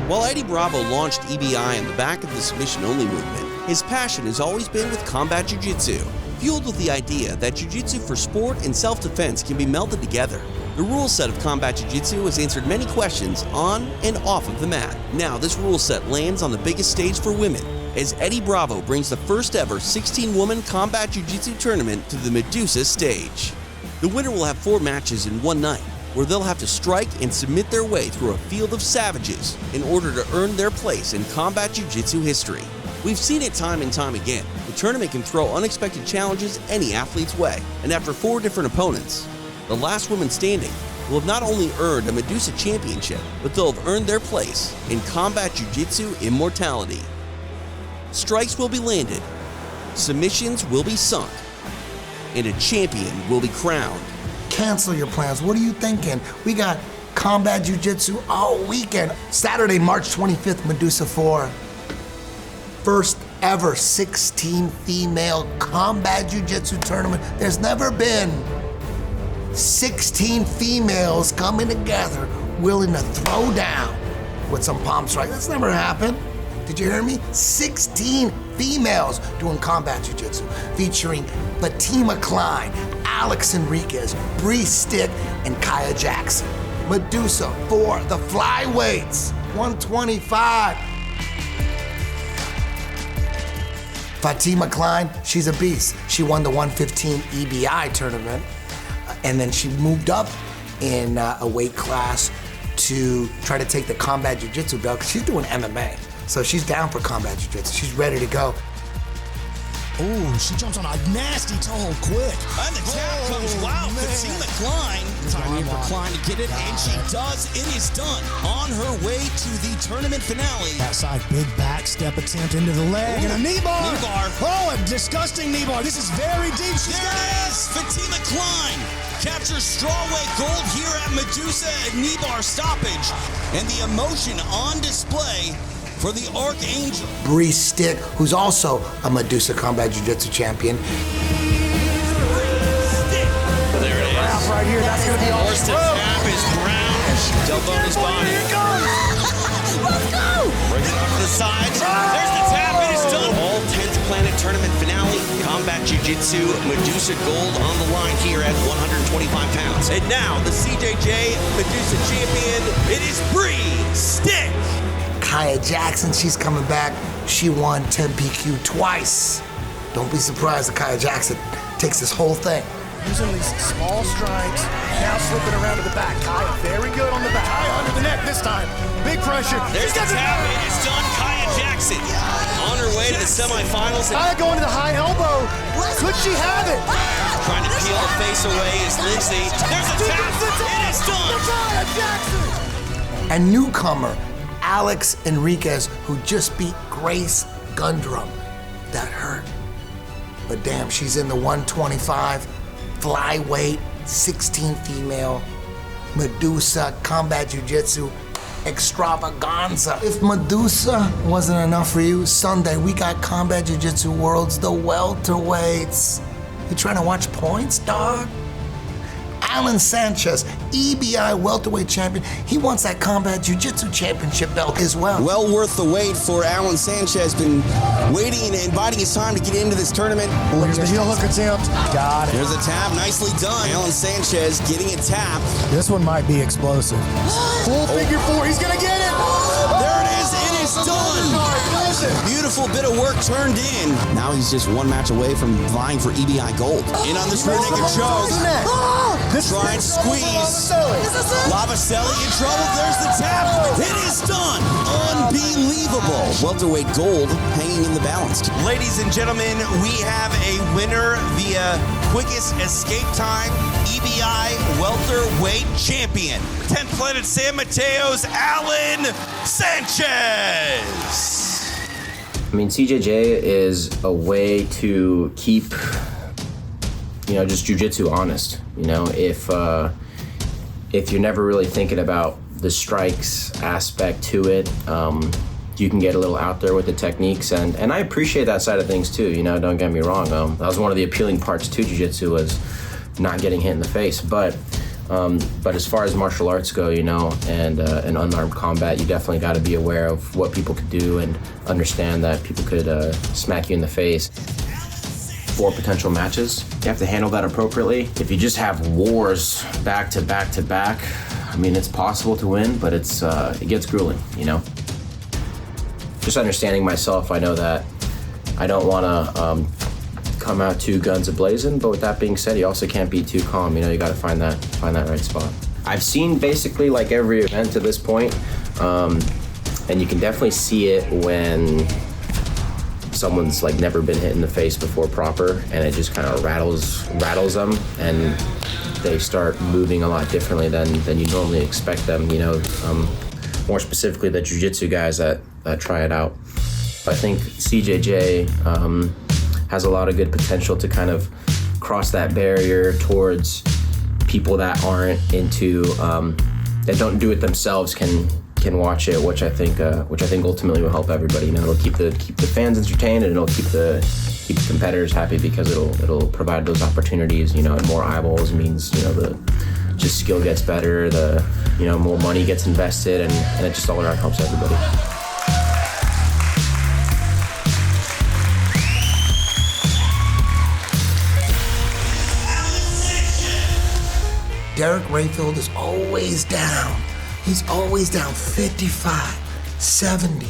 While Eddie Bravo launched EBI on the back of the submission-only movement, his passion has always been with combat jiu-jitsu, fueled with the idea that jiu-jitsu for sport and self-defense can be melded together. The rule set of combat jiu-jitsu has answered many questions on and off of the mat. Now this rule set lands on the biggest stage for women, as Eddie Bravo brings the first ever 16-woman combat jiu-jitsu tournament to the Medusa stage. The winner will have 4 matches in one night, where they'll have to strike and submit their way through a field of savages in order to earn their place in combat jiu-jitsu history. We've seen it time and time again. The tournament can throw unexpected challenges any athlete's way, and after 4 different opponents, the last woman standing will have not only earned a Medusa championship, but they'll have earned their place in combat jiu-jitsu immortality. Strikes will be landed, submissions will be sunk, and a champion will be crowned. Cancel your plans. What are you thinking? We got combat jiu-jitsu all weekend. Saturday, March 25th, Medusa 4. First ever 16 female combat jiu-jitsu tournament. There's never been 16 females coming together willing to throw down with some palm strike. That's never happened. Did you hear me? 16 females doing combat jiu-jitsu, featuring Fatima Klein, Alex Enriquez, Bree Stick, and Kaya Jackson. Medusa for the Flyweights, 125. Fatima Klein, she's a beast. She won the 115 EBI tournament, and then she moved up in a weight class to try to take the combat jiu-jitsu belt, because she's doing MMA. So she's down for combat jiu-jitsu. She's ready to go. Oh, she jumps on a nasty toe hold quick. And the tap comes, wow, Fatima Klein. Time for Klein to get it, and she does. It is done. On her way to the tournament finale. Outside big back step attempt into the leg, and a knee bar. Knee bar. Oh, a disgusting knee bar. This is very deep. She's there it is. Fatima Klein captures strawweight gold here at Medusa at knee bar stoppage. And the emotion on display for the Archangel. Bree Stick, who's also a Medusa combat jiu-jitsu champion. There it is. right here. That's going to be all. Forced to tap is Brown. Elbow in his body. Here it goes. Let's go. Brings it up to the side. There's the tap. It is done. All 10th Planet Tournament finale. Combat Jiu-Jitsu Medusa Gold on the line here at 125 pounds. And now the CJJ Medusa champion. It is Bree Stick. Kaya Jackson, she's coming back. She won 10 PQ twice. Don't be surprised that Kaya Jackson takes this whole thing. Using these small strikes, now slipping around to the back. Kaya, very good on the back. Kaya under the neck this time. Big pressure. There's the tap. It is done. Kaya Jackson on her way to the semifinals. Kaya going to the high elbow. Could she have it? Trying to peel the face away is Lindsay. There's a tap. It is done. Kaya Jackson. And newcomer, Alex Enriquez, who just beat Grace Gundrum. That hurt. But damn, she's in the 125 flyweight, 16 female, Medusa combat jiu-jitsu extravaganza. If Medusa wasn't enough for you, Sunday we got combat jiu-jitsu worlds, the welterweights. You trying to watch points, dog? Alan Sanchez, EBI welterweight champion. He wants that combat jiu-jitsu championship belt as well. Well worth the wait for Alan Sanchez. Been waiting and biding his time to get into this tournament. Here's the heel hook attempt. Got it. There's a tap, nicely done. Alan Sanchez getting a tap. This one might be explosive. Full figure four, he's gonna get it! There it is done. Beautiful bit of work turned in. Now he's just one match away from vying for EBI gold. In on this rear naked choke. Trying to squeeze. Lavaselli in trouble. There's the tap. It is done. Unbelievable. Welterweight gold hanging in the balance. Ladies and gentlemen, we have a winner via quickest escape time, EBI welterweight champion, 10th Planet San Mateo's Alan Sanchez. I mean, CJJ is a way to keep, just jiu-jitsu honest. If you're never really thinking about the strikes aspect to it, you can get a little out there with the techniques, and I appreciate that side of things too. Don't get me wrong. That was one of the appealing parts to jiu-jitsu, was not getting hit in the face. But But as far as martial arts go, you know, and unarmed combat, you definitely got to be aware of what people could do and understand that people could smack you in the face. For potential matches, you have to handle that appropriately. If you just have wars back to back to back, I mean, it's possible to win, but it gets grueling, you know? Just understanding myself, I know that I don't want to come out too guns a-blazing, but with that being said, you also can't be too calm. You know, you got to find that right spot. I've seen basically like every event to this point, and you can definitely see it when someone's like never been hit in the face before proper, and it just kind of rattles them, and they start moving a lot differently than you normally expect them, you know, more specifically the jiu-jitsu guys that try it out. I think CJJ has a lot of good potential to kind of cross that barrier towards people that aren't into, that don't do it themselves can watch it, which I think ultimately will help everybody. You know, it'll keep the fans entertained, and it'll keep the competitors happy, because it'll provide those opportunities. You know, and more eyeballs means, you know, the just skill gets better, the, you know, more money gets invested, and it just all around helps everybody. Derek Rayfield is always down. He's always down 55, 70,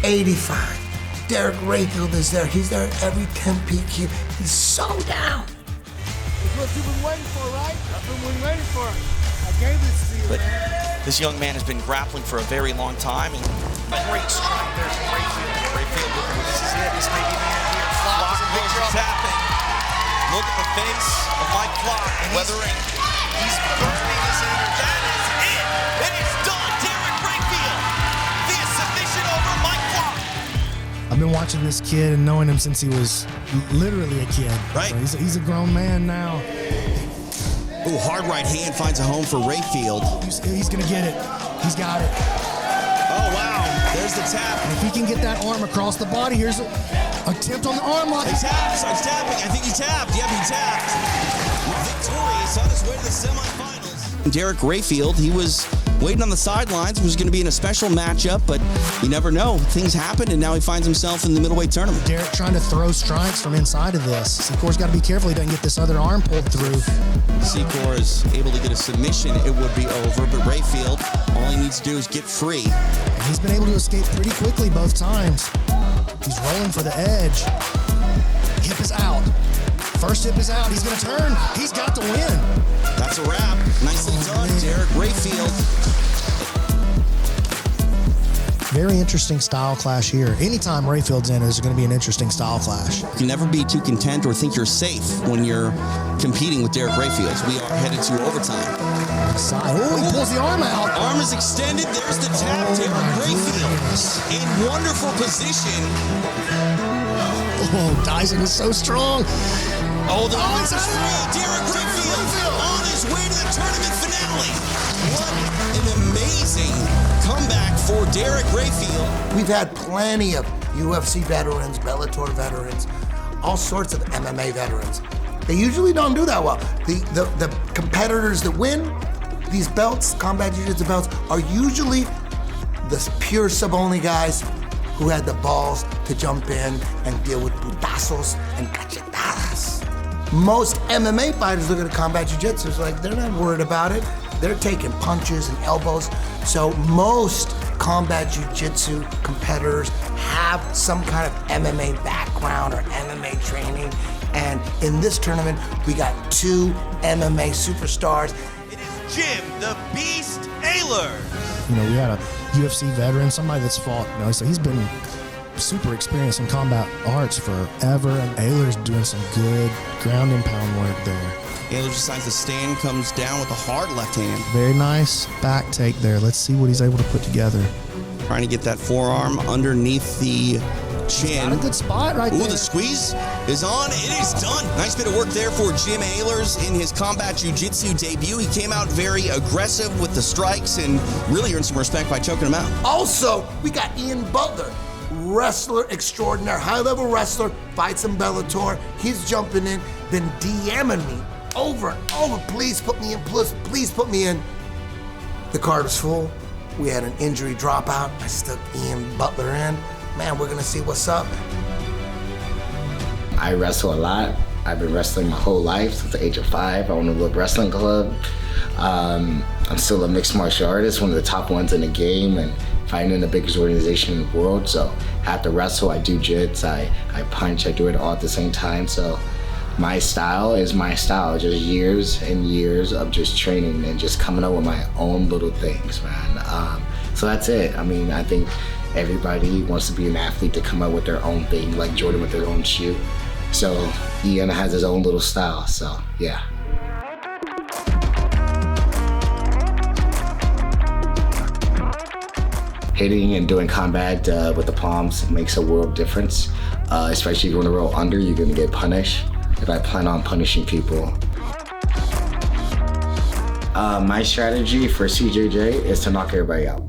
85. Derek Rayfield is there. He's there at every 10 PQ. He's so down. It's what you've been waiting for, right? That's what we've been waiting for. I gave this to you, man. This young man has been grappling for a very long time. And Great strike. There's Rayfield. Rayfield looking, this is it. This may be the end here. Flock is in big trouble. Tapping. Look at the face of Mike Flock. Weathering. He's burning his energy. That is it. It is done. Derek Rayfield via submission over Mike Flock. I've been watching this kid and knowing him since he was literally a kid. Right. So he's a grown man now. Ooh, hard right hand finds a home for Rayfield. He's going to get it. He's got it. Oh, wow. There's the tap. And if he can get that arm across the body, here's a attempt on the arm lock. He taps. He's tapping. I think he tapped. Yep, he tapped. Victorious on his way to the semifinals. Derek Rayfield, he was waiting on the sidelines. Was going to be in a special matchup, but you never know. Things happen, and now he finds himself in the middleweight tournament. Derek trying to throw strikes from inside of this. Secor's got to be careful he doesn't get this other arm pulled through. Secor is able to get a submission. It would be over, but Rayfield, all he needs to do is get free. And he's been able to escape pretty quickly both times. He's rolling for the edge. Hip is out. First hip is out. He's going to turn. He's got to win. That's a wrap. Nicely done, Derek Rayfield. Very interesting style clash here. Anytime Rayfield's in, there's going to be an interesting style clash. You can never be too content or think you're safe when you're competing with Derek Rayfield. We are headed to overtime. Side. Oh, he pulls the arm out. Arm is extended. There's the tap. Derek Rayfield in wonderful position. Oh, Dyson is so strong. Oh, the arm is free. Derek Rayfield on his way to the tournament finale. What an amazing comeback for Derek Rayfield. We've had plenty of UFC veterans, Bellator veterans, all sorts of MMA veterans. They usually don't do that well. The competitors that win these belts, combat jiu-jitsu belts, are usually the pure sub-only guys who had the balls to jump in and deal with putazos and cachetadas. Most MMA fighters look at combat jiu-jitsu, it's like they're not worried about it. They're taking punches and elbows. So most combat jiu-jitsu competitors have some kind of MMA background or MMA training. And in this tournament, we got two MMA superstars. It is Jim the Beast Ayler. You know, we had a UFC veteran, somebody that's fought, you know, so he's been super experienced in combat arts forever, and Ayler's doing some good ground and pound work there. Ayler decides to stand, comes down with a hard left hand. Very nice back take there. Let's see what he's able to put together. Trying to get that forearm underneath the chin. Got a good spot right there. Ooh, the squeeze is on. It is done. Nice bit of work there for Jim Aylers in his combat jiu-jitsu debut. He came out very aggressive with the strikes and really earned some respect by choking him out. Also, we got Ian Butler, wrestler extraordinaire, high-level wrestler, fights in Bellator. He's jumping in, been DMing me over and over, please put me in, please put me in. The card was full. We had an injury dropout. I stuck Ian Butler in. Man, we're gonna see what's up. I wrestle a lot. I've been wrestling my whole life since the age of 5. I own a little wrestling club. I'm still a mixed martial artist, one of the top ones in the game, and fighting in the biggest organization in the world. So I have to wrestle, I do jits, I punch, I do it all at the same time. So my style is my style, just years and years of just training and just coming up with my own little things, man. So that's it. I mean, I think everybody wants to be an athlete to come up with their own thing, like Jordan with their own shoe. So Ian has his own little style, so yeah. Hitting and doing combat with the palms makes a world difference, especially if you want to roll under, you're gonna get punished. If I plan on punishing people. My strategy for CJJ is to knock everybody out.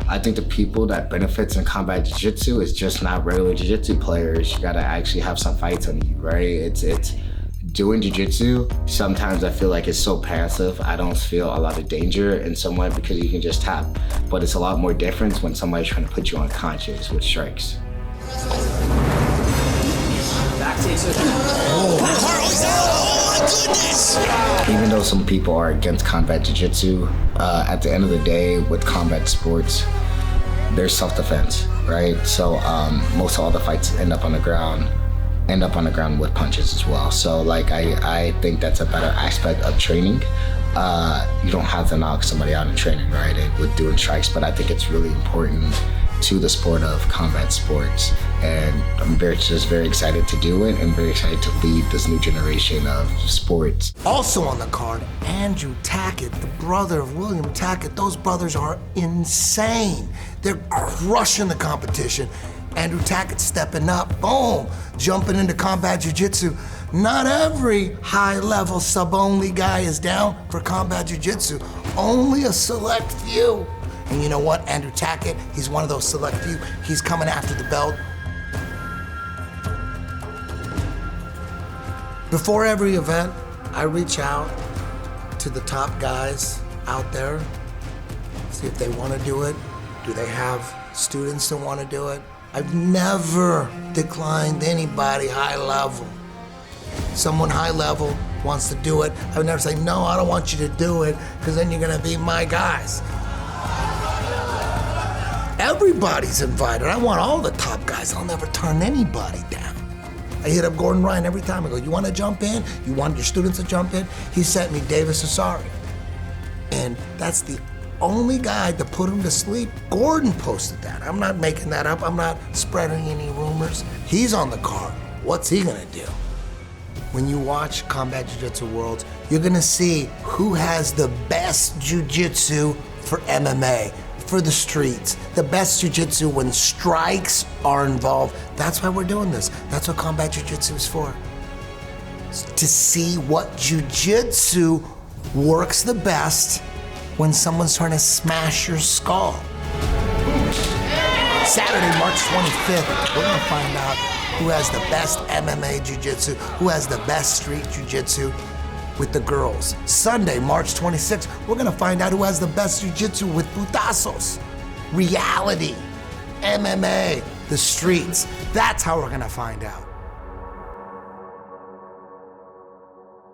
I think the people that benefits in combat jiu-jitsu is just not regular jiu-jitsu players. You gotta actually have some fights on you, right? It's doing jiu-jitsu, sometimes I feel like it's so passive. I don't feel a lot of danger in someone because you can just tap. But it's a lot more difference when somebody's trying to put you unconscious with strikes. Oh my goodness! Even though some people are against combat jiu-jitsu, at the end of the day, with combat sports, there's self-defense, right? So most of all the fights end up on the ground with punches as well. So like I think that's a better aspect of training. You don't have to knock somebody out in training, right? With doing strikes, but I think it's really important to the sport of combat sports. And I'm just very excited to do it and very excited to lead this new generation of sports. Also on the card, Andrew Tackett, the brother of William Tackett. Those brothers are insane. They're crushing the competition. Andrew Tackett stepping up, boom, jumping into combat jiu-jitsu. Not every high-level sub-only guy is down for combat jiu-jitsu. Only a select few. And you know what, Andrew Tackett, he's one of those select few. He's coming after the belt. Before every event, I reach out to the top guys out there, see if they want to do it. Do they have students that want to do it? I've never declined anybody high level. Someone high level wants to do it, I would never say, no, I don't want you to do it, because then you're gonna be my guys. Everybody's invited. I want all the top guys. I'll never turn anybody down. I hit up Gordon Ryan every time. I go, you want to jump in? You want your students to jump in? He sent me Davis Asari. And that's the only guy to put him to sleep. Gordon posted that. I'm not making that up. I'm not spreading any rumors. He's on the card. What's he gonna do? When you watch Combat Jiu-Jitsu Worlds, you're gonna see who has the best jiu-jitsu for MMA, for the streets, the best jiu-jitsu when strikes are involved. That's why we're doing this. That's what Combat Jiu-Jitsu is for. To see what jiu-jitsu works the best when someone's trying to smash your skull. Saturday, March 25th, we're gonna find out who has the best MMA jiu-jitsu, who has the best street jiu-jitsu with the girls. Sunday, March 26th, we're gonna find out who has the best jiu-jitsu with putazos. Reality, MMA, the streets. That's how we're gonna find out.